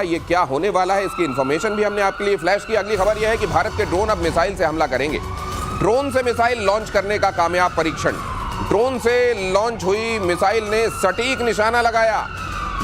ये क्या होने वाला है, इसकी इंफॉर्मेशन भी हमने आपके लिए फ्लैश की। अगली खबर यह है कि भारत के ड्रोन अब मिसाइल से हमला करेंगे। ड्रोन से मिसाइल लॉन्च करने का कामयाब परीक्षण। ड्रोन से लॉन्च हुई मिसाइल ने सटीक निशाना लगाया।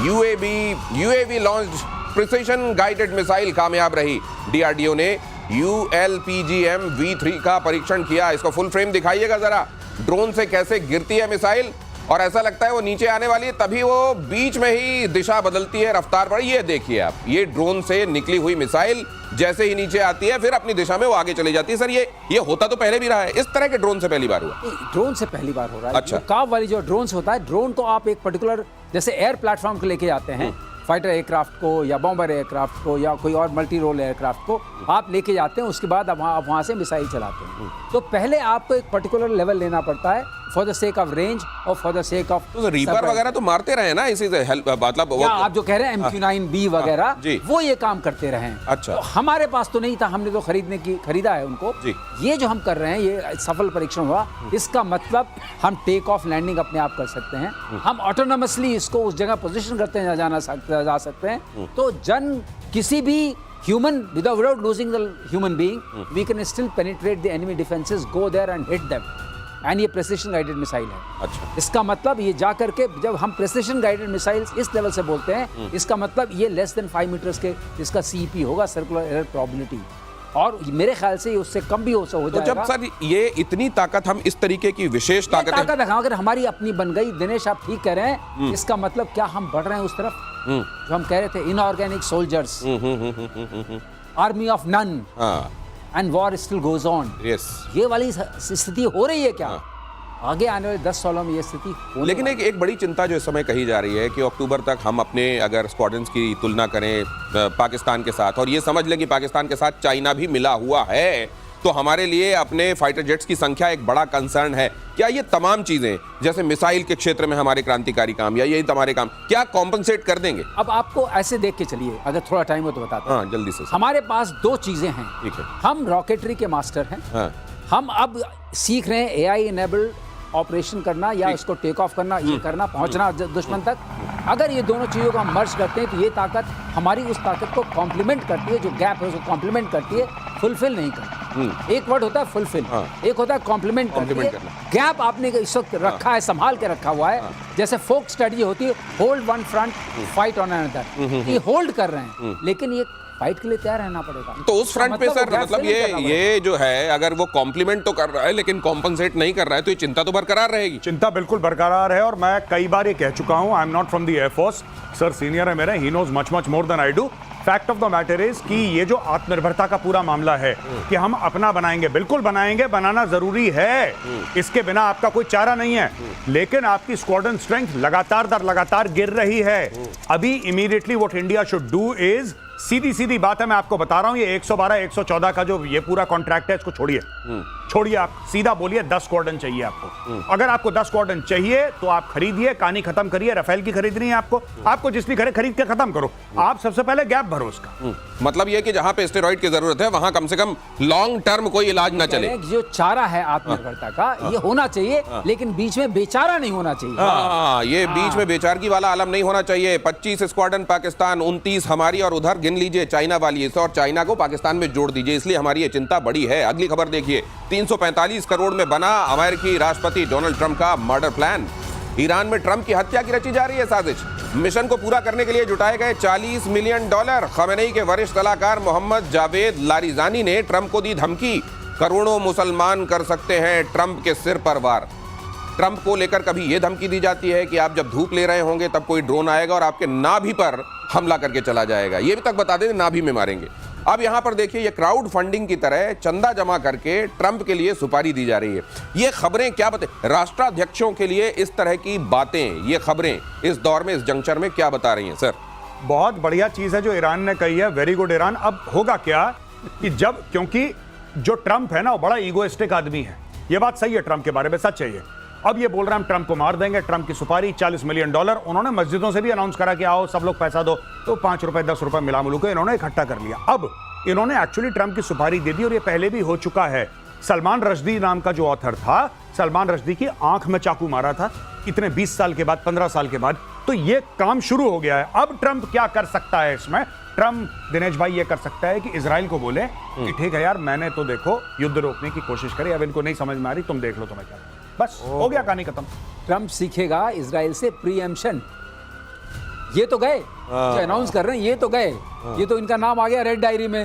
UAV launch precision guided missile कामयाब रही। डीआरडीओ ने ULPGM V3 का परीक्षण किया। इसको फुल फ्रेम दिखाइएगा जरा। ड्रोन से कैसे गिरती है मिसाइल और ऐसा लगता है वो नीचे आने वाली है, तभी वो बीच में ही दिशा बदलती है, रफ्तार बढ़। ये देखिए आप, ये ड्रोन से निकली हुई मिसाइल जैसे ही नीचे आती है फिर अपनी दिशा में वो आगे चली जाती है। सर ये होता तो पहले भी रहा है, इस तरह के ड्रोन से पहली बार हुआ? ड्रोन से पहली बार हो रहा है। अच्छा। काव वाली जो ड्रोन होता है, ड्रोन को आप एक पर्टिकुलर जैसे एयर प्लेटफॉर्म को लेके जाते हैं, फाइटर एयरक्राफ्ट को या बॉम्बर एयरक्राफ्ट को या कोई और मल्टी रोल एयरक्राफ्ट को आप लेके जाते हैं, उसके बाद आप वहाँ से मिसाइल चलाते हैं। तो पहले आपको एक पर्टिकुलर लेवल लेना पड़ता है for the sake of range और फॉर द सेक ऑफ तो रीपर वगैरह तो मारते रहे ना इसी से हेल्प, मतलब आप जो कह रहे हैं MQ-9B वगैरह, वो ये काम करते रहे हैं। अच्छा। तो हमारे पास तो नहीं था, हमने तो खरीदा है उनको। ये जो हम कर रहे हैं, ये सफल परीक्षण हुआ। इसका मतलब हम टेक ऑफ लैंडिंग अपने आप कर सकते हैं। हम ऑटोनोमसली इसको उस जगह पोजीशन करते हैं जा सकते हैं। तो किसी भी human without losing the human being, we can still penetrate the enemy defenses, go there and hit them. And ये प्रेसिशन गाइडेड मिसाइल है। अच्छा। इसका मतलब ये जा करके, जब हम प्रेसिशन गाइडेड मिसाइल्स इस लेवल से बोलते हैं, इसका मतलब ये लेस देन 5 मीटर्स के इसका CEP होगा, सर्कुलर एरर प्रोबेबिलिटी, और मेरे ख्याल से उससे कम भी हो जाएगा। तो जब सर ये इतनी ताकत, हम इस तरीके की विशेष ताकत अगर हमारी अपनी बन गई, दिनेश आप ठीक कह रहे हैं, इसका मतलब क्या हम बढ़ रहे हैं उस तरफ जो हम कह रहे थे, inorganic soldiers, army of none, and war still goes on. ये वाली स्थिति हो रही है क्या? आगे आने वाले 10 सालों में ये स्थिति होने। लेकिन एक बड़ी चिंता जो इस समय कही जा रही है कि अक्टूबर तक हम अपने अगर स्क्वाड्रन्स की तुलना करें पाकिस्तान के साथ, और ये समझ लें कि पाकिस्तान के साथ चाइना भी मिला हुआ है, तो हमारे लिए अपने फाइटर जेट्स की संख्या एक बड़ा कंसर्न है। क्या ये तमाम चीजें, जैसे मिसाइल के क्षेत्र में हमारे क्रांतिकारी काम या यही हमारे काम, क्या कॉम्पनसेट कर देंगे? अब आपको ऐसे देख के चलिए, अगर थोड़ा टाइम हो तो बताता हूं। हाँ, जल्दी से। हमारे पास 2 चीजें हैं। ठीक है। हम रॉकेटरी के मास्टर हैं। हाँ। हम अब सीख रहे हैं AI इनेबल्ड ऑपरेशन करना, या इसको टेक ऑफ करना, ये करना, पहुंचना दुश्मन तक। अगर ये दोनों चीजों को हम मर्ज करते हैं तो ये ताकत हमारी उस ताकत को कॉम्प्लीमेंट करती है, जो गैप है उसको कॉम्प्लीमेंट करती है, फुलफिल नहीं करती। एक वर्ड होता है फुलफिल, एक होता है कॉम्प्लीमेंट करती है। गैप आपने इस वक्त रखा है, संभाल के रखा हुआ है। जैसे फोक स्टडी होती है, hold one front, fight on another. ये होल्ड कर रहे हैं, लेकिन ये फाइट के लिए तैयार रहना पड़ेगा। तो उस फ्रंट पे सर, मतलब ये जो है, अगर वो कॉम्प्लीमेंट तो कर रहा है लेकिन कॉम्पनसेट नहीं कर रहा है, तो ये चिंता तो बरकरार रहेगी। चिंता बिल्कुल बरकरार है, और मैं कई बार ये कह चुका हूं, I am not from the air force, sir senior है मेरे, he knows much more than I do. Fact of the matter is कि ये जो आत्मनिर्भरता का पूरा मामला है कि हम अपना बनाएंगे, बिल्कुल बनाएंगे, बनाना जरूरी है, इसके बिना आपका कोई चारा नहीं है। लेकिन आपकी स्क्वाड्रन स्ट्रेंथ लगातार दर लगातार गिर रही है। अभी immediately what India should do is, सीधी बात है, मैं आपको बता रहा हूं, ये 112 114 का जो ये पूरा कॉन्ट्रैक्ट है, इसको छोड़िए, आप सीधा बोलिए 10 स्क्वाड्रन चाहिए आपको। अगर आपको 10 स्क्वाड्रन चाहिए तो आप खरीदिए, कहानी खत्म करिए। राफेल की खरीदनी है आपको जिसकी खरीद के खत्म करो। आप सबसे पहले गैप भरो उसका। मतलब ये कि जहां पे स्टेरॉइड की जरूरत है वहां कम से कम लॉन्ग टर्म कोई इलाज ना चले। जो चारा है आत्मनिर्भरता का, ये होना चाहिए, लेकिन बीच में बेचारा नहीं होना चाहिए। ये बीच में बेचारगी वाला आलम नहीं होना चाहिए। 25 स्क्वाड्रन पाकिस्तान, 29 हमारी, और उधर गिन लीजिए चाइना वाली, इस और चाइना को पाकिस्तान में जोड़ दीजिए। इसलिए हमारी ये चिंता बड़ी है। अगली खबर देखिए, 345 करोड़ में बना अमेरिकी राष्ट्रपति डोनाल्ड ट्रंप का मर्डर प्लान। ईरान में ट्रंप की हत्या की रची जा रही है साजिश। मिशन को पूरा करने के लिए जुटाए गए $40 मिलियन। खमेनेई के वरिष्ठ सलाहकार मोहम्मद जावेद लारिजानी ने ट्रंप को दी धमकी, करोड़ों मुसलमान कर सकते हैं ट्रंप के सिर पर वार। ट्रंप को लेकर कभी यह धमकी दी जाती है कि आप जब धूप ले रहे होंगे तब कोई ड्रोन आएगा और आपके नाभि पर हमला करके चला जाएगा। ये भी तक बता दें, नाभि में मारेंगे। अब यहां पर देखिए, ये क्राउड फंडिंग की तरह चंदा जमा करके ट्रंप के लिए सुपारी दी जा रही है। ये खबरें क्या बता, राष्ट्राध्यक्षों के लिए इस तरह की बातें, ये खबरें इस दौर में, इस जंक्चर में क्या बता रही हैं सर? बहुत बढ़िया चीज है जो ईरान ने कही है, वेरी गुड ईरान। अब होगा क्या कि क्योंकि जो ट्रंप है ना, वो बड़ा ईगोइस्टिक आदमी है। ये बात सही है, ट्रंप के बारे में सच है ये। अब ये बोल रहे हैं हम ट्रंप को मार देंगे, ट्रंप की सुपारी $40 मिलियन। उन्होंने मस्जिदों से भी अनाउंस करा कि आओ सब लोग पैसा दो, तो 5 रुपए 10 रुपए मिला मिलू के इन्होंने इकट्ठा कर लिया। अब इन्होंने एक्चुअली ट्रंप की सुपारी दे दी, और ये पहले भी हो चुका है। सलमान रश्दी नाम का जो ऑथर था, सलमान रश्दी की आंख में चाकू मारा था, इतने 20 साल के बाद, 15 साल के बाद। तो ये काम शुरू हो गया है। अब ट्रंप क्या कर सकता है इसमें? ट्रंप, दिनेश भाई, ये कर सकता है कि इजराइल को बोले कि ठीक है यार, मैंने तो देखो युद्ध रोकने की कोशिश करी, अब इनको नहीं समझ में आ रही, तुम देख लो तुम्हें क्या। बस हो गया, कहानी खत्म। ट्रंप सीखेगा इजराइल से प्रीएम्पशन। ये तो गए, जो अनाउंस कर रहे हैं, ये तो गए, ये तो इनका नाम आ गया रेड डायरी में,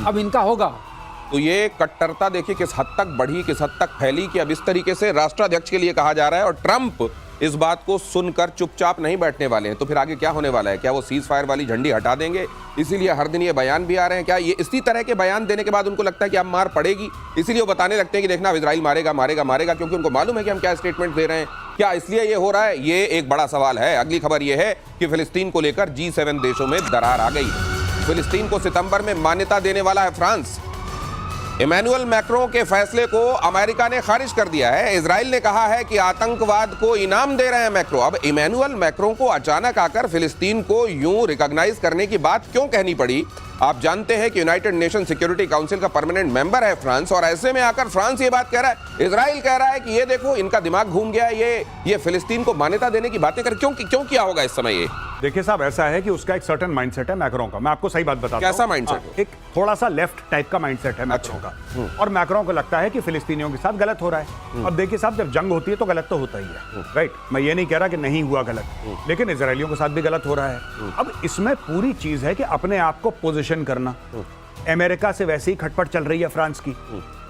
अब इनका होगा। तो ये कट्टरता देखिए किस हद तक बढ़ी, किस हद तक फैली कि अब इस तरीके से राष्ट्राध्यक्ष के लिए कहा जा रहा है और ट्रंप इस बात को सुनकर चुपचाप नहीं बैठने वाले हैं। तो फिर आगे क्या होने वाला है? क्या वो सीज फायर वाली झंडी हटा देंगे? इसीलिए हर दिन ये बयान भी आ रहे हैं। क्या ये इसी तरह के बयान देने के बाद उनको लगता है कि अब मार पड़ेगी, इसीलिए वो बताने लगते हैं कि देखना, अब इजराइल मारेगा मारेगा मारेगा, क्योंकि उनको मालूम है कि हम क्या स्टेटमेंट दे रहे हैं? क्या इसलिए ये हो रहा है? ये एक बड़ा सवाल है। अगली खबर ये है कि फिलिस्तीन को लेकर G7 देशों में दरार आ गई। फिलिस्तीन को सितंबर में मान्यता देने वाला है फ्रांस। इमैनुअल मैक्रों के फैसले को अमेरिका ने खारिज कर दिया है। इजराइल ने कहा है कि आतंकवाद को इनाम दे रहे हैं मैक्रो। अब इमैनुअल मैक्रों को अचानक आकर फिलिस्तीन को यूं रिकॉग्नाइज करने की बात क्यों कहनी पड़ी? आप जानते हैं कि यूनाइटेड नेशन सिक्योरिटी काउंसिल का परमानेंट मेंबर है फ्रांस, और ऐसे में आकर फ्रांस ये बात कह रहा है, इजराइल कह रहा है कि ये देखो, इनका दिमाग घूम गया, ये फिलिस्तीन को मान्यता देने की बातें कर क्यों किया होगा इस समय? ये देखिए साहब, ऐसा है कि उसका एक सर्टेन माइंडसेट है मैक्रों का। मैं आपको सही बात बताता हूं। कैसा माइंडसेट है? एक थोड़ा सा लेफ्ट टाइप का माइंडसेट है मैक्रों का, और मैक्रों को लगता है कि फिलिस्तीनियों के साथ गलत हो रहा है। अब देखिए साहब, जब जंग होती है तो गलत तो होता ही है, राइट? मैं ये नहीं कह रहा कि नहीं हुआ गलत, लेकिन इजरायलियों के साथ भी गलत हो रहा है। अब इसमें पूरी चीज है कि अपने आप को पोजीशन करना। अमेरिका से वैसे ही खटपट चल रही है फ्रांस की,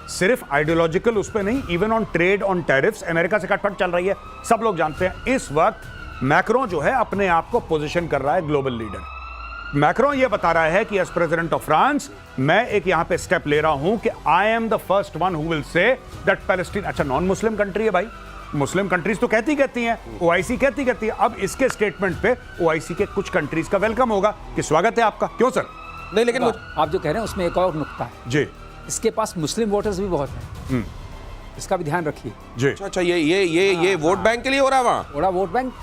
सिर्फ आइडियोलॉजिकल उस पे नहीं, even on trade, on tariffs America से खटपट चल रही है। सब लोग जानते हैं इस वक्त मैक्रों जो है अपने आप को पोजीशन कर रहा है ग्लोबल लीडर। मैक्रों ये बता रहा है कि एज प्रेसिडेंट ऑफ फ्रांस, मैं एक यहां पे स्टेप ले रहा हूं कि I am the first one who will say that Palestine, अच्छा नॉन मुस्लिम कंट्री है भाई, मुस्लिम कंट्रीज तो कहती हैं, ओआईसी कहती है। अब इसके स्टेटमेंट पे ओआईसी के कुछ कंट्रीज का वेलकम होगा कि स्वागत है आपका। क्यों सर? नहीं, लेकिन आप जो कह रहे हैं उसमें एक और नुक्ता है जी, इसके पास मुस्लिम वोटर्स भी बहुत हैं, इसका भी ध्यान रखिए जी। अच्छा, ये वोट बैंक के लिए हो रहा है वहां? थोड़ा वोट बैंक।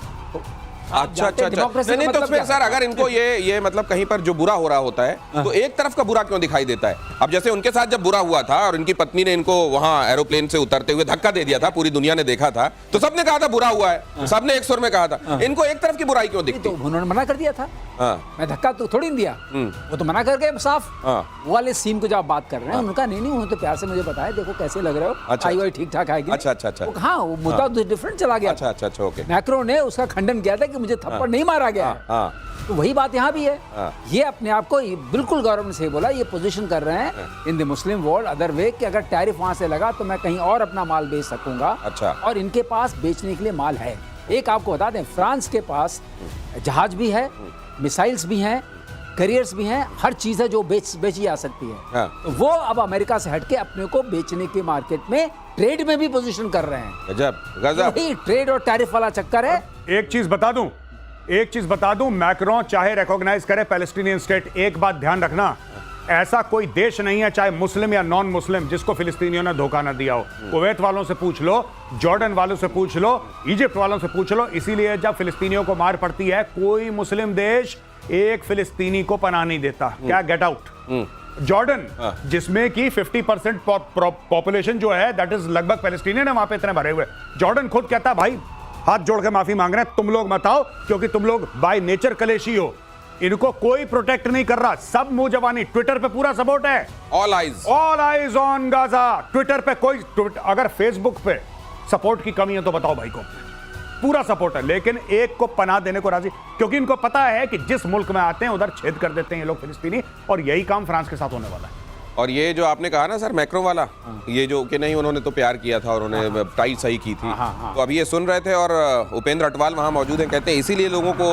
अच्छा। नहीं, तो फिर सर, अगर इनको ये मतलब कहीं पर जो बुरा हो रहा होता है तो एक तरफ का बुरा क्यों दिखाई देता है? अब जैसे उनके साथ जब बुरा हुआ था और इनकी पत्नी ने इनको वहां एरोप्लेन से उतरते हुए धक्का दे दिया था, पूरी दुनिया ने देखा था, तो सबने कहा था बुरा हुआ है, सबने एक सुर में कहा था। इनको एक तरफ की बुराई क्यों दिखती? तो उन्होंने मना कर दिया था। मैं धक्का तो थोड़ी नहीं दिया, वो तो मना कर गए साफ। वो वाले सीन को जब आप बात कर रहे हैं, उनका नहीं, उन्होंने तो प्यार से मुझे बताया, देखो कैसे लग रहे हो, आई ठीक ठाक आएगी। अच्छा। हाँ, वो मुद्दा डिफरेंट चला गया। अच्छा, ओके। मैक्रो ने उसका खंडन किया था कि मुझे थप्पड़ नहीं मारा गया है। तो वही बात यहाँ भी है। ये अपने आप को बिल्कुल गौरव से बोला, ये पोजीशन कर रहे हैं in the Muslim world other way कि अगर टैरिफ वहां से लगा तो मैं कहीं और अपना माल बेच सकूंगा। अच्छा। और इनके पास बेचने के लिए माल है। एक आपको बता दें, फ्रांस के पास जहाज भी है, मिसाइल्स भी हैं, करियर्स भी हैं, हर चीज है जो बेची जा सकती है। तो वो अब अमेरिका से हटके अपने को बेचने के मार्केट में, ट्रेड में भी पोजीशन कर रहे हैं। गजब। ट्रेड और टैरिफ वाला चक्कर है। एक चीज बता दूं, मैक्रों चाहे रिकॉग्नाइज करे पैलेस्टीनियन स्टेट, एक बात ध्यान रखना, ऐसा कोई देश नहीं है, चाहे मुस्लिम या नॉन मुस्लिम, जिसको फिलिस्तीनियों ने धोखा ना दिया हो। कुवैत वालों से पूछ लो, जॉर्डन वालों से पूछ लो, इजिप्ट वालों से पूछ लो। इसीलिए जब फिलिस्तीनियों को मार पड़ती है, कोई मुस्लिम देश एक फिलिस्तीनी को पनाह नहीं देता। क्या गेट आउट। जॉर्डन, जिसमें की 50% पॉपुलेशन जो है दैट इज लगभग पैलेस्टीनियन है, वहां पे इतने भरे हुए, जॉर्डन खुद कहता है भाई हाथ जोड़ के माफी मांग रहे हैं, तुम लोग मत आओ, क्योंकि तुम लोग बाय नेचर कलेशी हो, इनको कोई प्रोटेक्ट नहीं कर रहा। सब मुंह जवानी। ट्विटर पे पूरा सपोर्ट है, all eyes on Gaza. Twitter पे कोई, अगर फेसबुक पे सपोर्ट की कमी है तो बताओ भाई को, पूरा सपोर्ट है। लेकिन एक को पनाह देने को राजी, क्योंकि इनको पता है कि जिस मुल्क में आते हैं उधर छेद कर देते हैं ये लोग फिलिस्तीनी, और यही काम फ्रांस के साथ होने वाला है। और ये जो आपने कहा ना सर मैक्रो वाला, ये जो कि नहीं, उन्होंने तो प्यार किया था और उन्होंने टाई सही की थी, तो अभी ये सुन रहे थे और उपेंद्र अटवाल वहां मौजूद हैं, कहते हैं इसीलिए लोगों को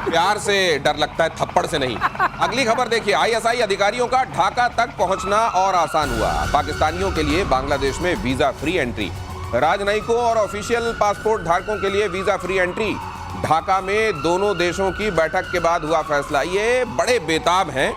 प्यार से डर लगता है, थप्पड़ से नहीं। अगली खबर देखिए, आईएसआई अधिकारियों का ढाका तक पहुंचना और आसान हुआ। पाकिस्तानियों के लिए बांग्लादेश में वीजा फ्री एंट्री, राजनयिकों और ऑफिशियल पासपोर्ट धारकों के लिए वीजा फ्री एंट्री। ढाका में दोनों देशों की बैठक के बाद हुआ फैसला। ये बड़े बेताब हैं,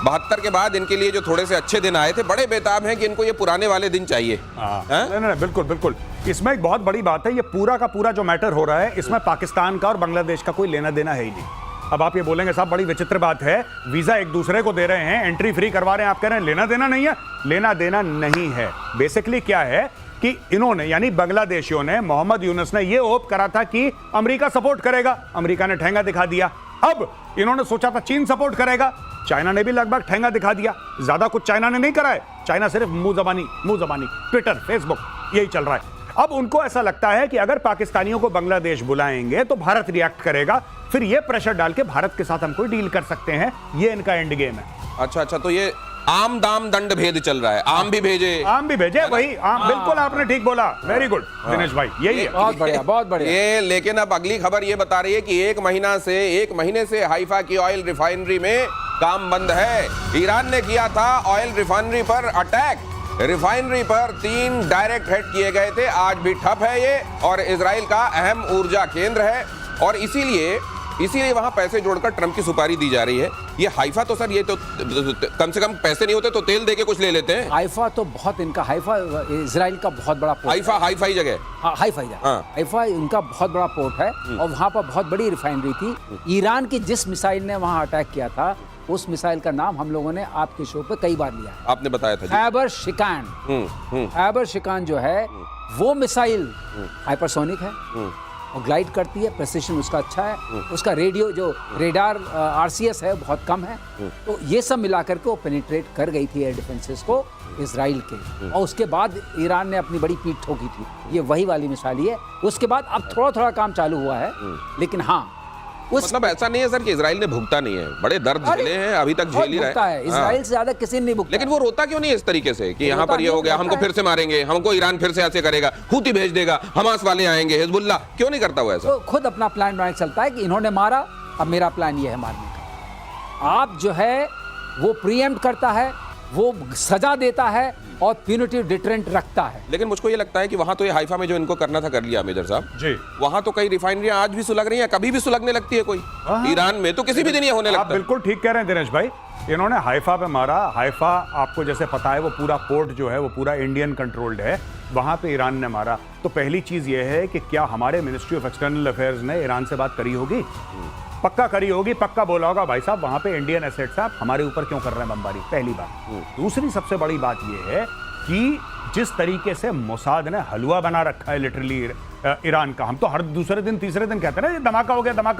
72 के बाद इनके लिए जो थोड़े से अच्छे दिन आए थे, बड़े बेताब हैं कि इनको ये पुराने वाले दिन चाहिए। नहीं, बिल्कुल। इसमें एक बहुत बड़ी बात है, ये पूरा का पूरा जो मैटर हो रहा है, इसमें पाकिस्तान का और बांग्लादेश का कोई लेना देना है ही नहीं। अब आप ये बोलेंगे साहब बड़ी विचित्र बात है, वीजा एक दूसरे को दे रहे हैं, एंट्री फ्री करवा रहे हैं, आप कह रहे हैं लेना देना नहीं है। लेना देना नहीं है। बेसिकली क्या है कि इन्होंने यानी बांग्लादेशियों ने, मोहम्मद यूनुस ने ये होप करा था कि अमेरिका सपोर्ट करेगा, अमेरिका ने ठेंगा दिखा दिया। अब इन्होंने सोचा था चीन सपोर्ट करेगा, चाइना ने भी लगभग ठेंगा दिखा दिया। ज्यादा कुछ चाइना ने नहीं करा है, चाइना सिर्फ मुंह जबानी, ट्विटर, फेसबुक, यही चल रहा है। अब उनको ऐसा लगता है कि अगर पाकिस्तानियों को बांग्लादेश बुलाएंगे तो भारत रिएक्ट करेगा, फिर ये प्रेशर डाल के भारत के साथ हम कोई डील कर सकते हैं, ये इनका एंड गेम है। अच्छा, तो ये आम दाम दंड भेद चल रहा है, आम भी भेजे वही आम, बिल्कुल आपने ठीक बोला, वेरी गुड दिनेश भाई, यही है। बहुत बढ़िया ये लेकिन अब अगली खबर ये बता रही है कि एक महीने से हाइफा की ऑयल रिफाइनरी में काम बंद है। ईरान ने किया था ऑयल रिफाइनरी पर अटैक, रिफाइनरी पर 3 डायरेक्ट हिट किए गए थे, आज भी ठप है ये, और इजराइल का अहम ऊर्जा केंद्र है, और इसीलिए वहां पैसे जोड़कर ट्रंप की सुपारी दी जा रही है। ये हाइफा तो सर, ये तो कम से कम पैसे नहीं होते तो तेल देके कुछ ले लेते हैं। हाइफा तो बहुत, इनका हाइफा इजराइल का बहुत बड़ा पोर्ट, हाईफाई जगह, हाइफा इनका बहुत बड़ा पोर्ट है, और वहां पर बहुत बड़ी रिफाइनरी थी। ईरान की जिस मिसाइल ने वहां अटैक किया था, उस मिसाइल का नाम हम लोगों ने आपके शो पे कई बार लिया है, आपने बताया था, खैबर शिकान जो है वो मिसाइल हाइपरसोनिक है, और ग्लाइड करती है, प्रेसिशन उसका अच्छा है, उसका रेडियो जो रेडार RCS है बहुत कम है, तो ये सब मिलाकर के वो पेनिट्रेट कर गई थी एयर डिफेंसेस को इजराइल के, और उसके बाद ईरान ने अपनी बड़ी पीठ ठोकी थी। ये वही वाली मिसाल है। उसके बाद अब थोड़ा काम चालू हुआ है, लेकिन हाँ मतलब ऐसा नहीं है सर कि इजराइल ने भुगता नहीं है, बड़े दर्द झेले हैं, अभी तक झेल ही रहा है। इजराइल से ज्यादा किसी ने नहीं भुगता। लेकिन वो रोता क्यों नहीं इस तरीके से कि यहाँ पर ये हो गया, हमको फिर से मारेंगे, हमको ईरान फिर से ऐसे करेगा, हूती भेज देगा, हमास वाले आएंगे, हिजबुल्लाह, क्यों नहीं करता वो ऐसा? तो खुद अपना प्लान बना के चलता है कि इन्होंने मारा, अब मेरा प्लान ये है मारने का। आप जो है वो प्रीएम्प्ट करता है, वो सजा देता है और प्यूनिटिव डिटरेंट रखता है। लेकिन मुझको ये लगता है कि वहां तो ये हाइफा में जो इनको करना था कर लिया मेजर साहब जी, वहां तो कई रिफाइनरियां आज भी सुलग रही हैं, कभी भी सुलगने लगती है कोई, ईरान में तो किसी भी दिन ये होने लगता है। आप बिल्कुल ठीक कह रहे हैं दिनेश भाई, इन्होंने हाइफा पे मारा। हाइफा आपको जैसे पता है वो पूरा पोर्ट जो है वो पूरा इंडियन कंट्रोल्ड है, वहां पे ईरान ने मारा। तो पहली चीज ये है कि क्या हमारे मिनिस्ट्री ऑफ एक्सटर्नल अफेयर्स ने ईरान से बात करी होगी? पक्का करी होगी, पक्का बोला होगा भाई साहब वहां पे इंडियन एसेट्स आप हमारे ऊपर क्यों कर रहे हैं बमबारी, पहली बात। दूसरी सबसे बड़ी बात ये है कि जिस तरीके से मोसाद ने हलवा बना रखा है लिटरली ईरान का, हम तो हर दूसरे दिन तीसरे दिन कहते हैं ना ये धमाका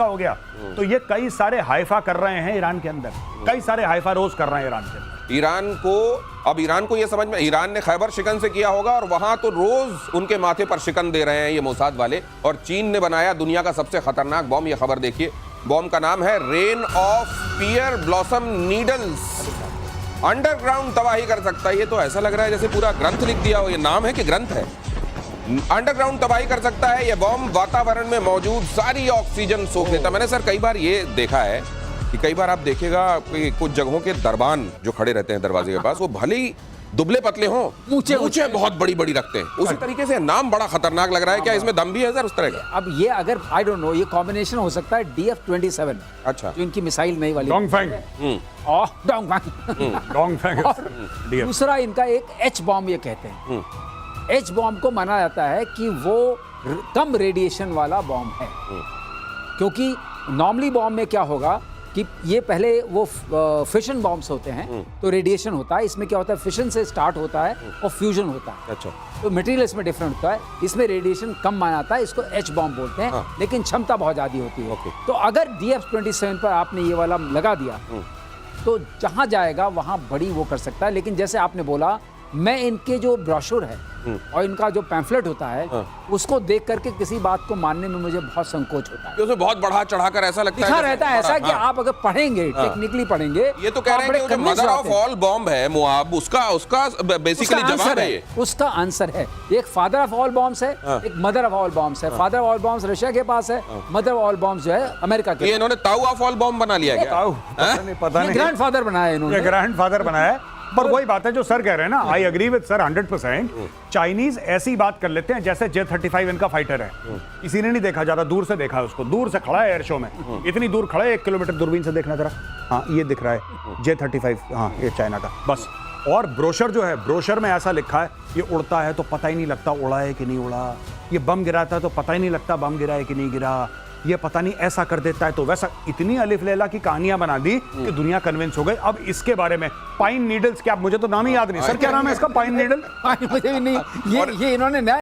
हो गया, तो ये कई सारे हाइफा कर रहे हैं ईरान के अंदर, कई सारे हाइफा रोज कर रहे हैं ईरान के अंदर। ईरान को ये समझ में, ईरान ने खैबर शिकन से किया होगा, और वहां तो रोज उनके माथे पर शिकन दे रहे हैं ये मोसाद वाले। और चीन ने बनाया दुनिया का सबसे खतरनाक बॉम्ब, ये खबर देखिए, बॉम्ब का नाम है rain of pear blossom needles, underground तबाही कर सकता है। ये तो ऐसा लग रहा है जैसे पूरा ग्रंथ लिख दिया हो, ये नाम है कि ग्रंथ है। अंडरग्राउंड तबाही कर सकता है ये बॉम्ब, वातावरण में मौजूद सारी ऑक्सीजन सोख लेता। मैंने सर कई बार ये देखा है कि कई बार आप देखेगा कि कुछ जगहों के दरबान जो खड़े रहते हैं दरवाजे के पास, वो भले ही दुबले पतले हों, मूंछें बहुत बड़ी बड़ी रखते हैं, उसी तरीके से नाम बड़ा खतरनाक लग रहा है। क्या इसमें दम भी है सर उस तरह का? अब ये अगर आई डोंट नो, ये कॉम्बिनेशन हो सकता है DF-27, अच्छा, जो इनकी मिसाइल नई वाली डोंगफेंग, दूसरा इनका एक H बॉम्ब ये कहते हैं। H बॉम्ब को माना जाता है कि वो कम रेडिएशन वाला बॉम्ब है, क्योंकि नॉर्मली बॉम्ब में क्या होगा कि ये पहले वो फिशन बॉम्ब्स होते हैं तो रेडिएशन होता है, इसमें क्या होता है फिशन से स्टार्ट होता है और फ्यूजन होता है। अच्छा, तो मटेरियल इसमें डिफरेंट होता है, इसमें रेडिएशन कम माना जाता है, इसको H बॉम्ब बोलते हैं, लेकिन क्षमता बहुत ज़्यादा होती है। तो अगर DF-27 पर आपने ये वाला लगा दिया तो जहाँ जाएगा वहाँ बड़ी वो कर सकता है। लेकिन जैसे आपने बोला, मैं इनके जो ब्रोशर है और इनका जो पैम्फलेट होता है उसको देख करके किसी बात को मानने में मुझे बहुत संकोच होता है, उसमें बहुत बढ़ा चढ़ाकर ऐसा लगता है, रहता है ऐसा कि आप अगर पढ़ेंगे टेक्निकली पढ़ेंगे, ये तो कह रहे हैं कि मदर ऑफ ऑल बॉम्ब है मुआब, उसका बेसिकली जवाब है ये, उसका आंसर है। एक फादर ऑफ ऑल बॉम्ब्स है, एक मदर ऑफ ऑल बॉम्ब्स है। Father of all bombs Russia के पास है, मदर ऑफ ऑल बॉम्ब्स जो है अमेरिका के। ये इन्होंने ताऊ ऑफ ऑल बॉम्ब बना लिया क्या? पता नहीं, ग्रैंडफादर बनाया इन्होंने, ग्रैंडफादर बनाया। पर वही बात है जो सर कह रहे हैं ना, I agree with sir 100%। Chinese ऐसी बात कर लेते हैं जैसे J-35 इनका फाइटर है, किसी ने नहीं देखा, ज्यादा दूर से देखा है उसको, दूर से खड़ा है एयर शो में, इतनी दूर खड़ा है 1 किलोमीटर दूरबीन से देखना जरा, हाँ ये दिख रहा है J-35, हाँ ये चाइना का बस। और ब्रोशर जो है, ब्रोशर में ऐसा लिखा है ये उड़ता है तो पता ही नहीं लगता उड़ा है कि नहीं उड़ा, ये बम गिराता है तो पता ही नहीं लगता बम गिरा है कि नहीं गिरा, ये पता नहीं ऐसा कर देता है तो वैसा, इतनी अलिफ लैला की कहानियां बना दी कि दुनिया कन्विंस हो गई। अब इसके बारे में पाइन नीडल्स, क्या मुझे तो नाम ही याद नहीं सर, क्या नाम है इसका? पाइन नीडल मुझे भी नहीं, ये इन्होंने नया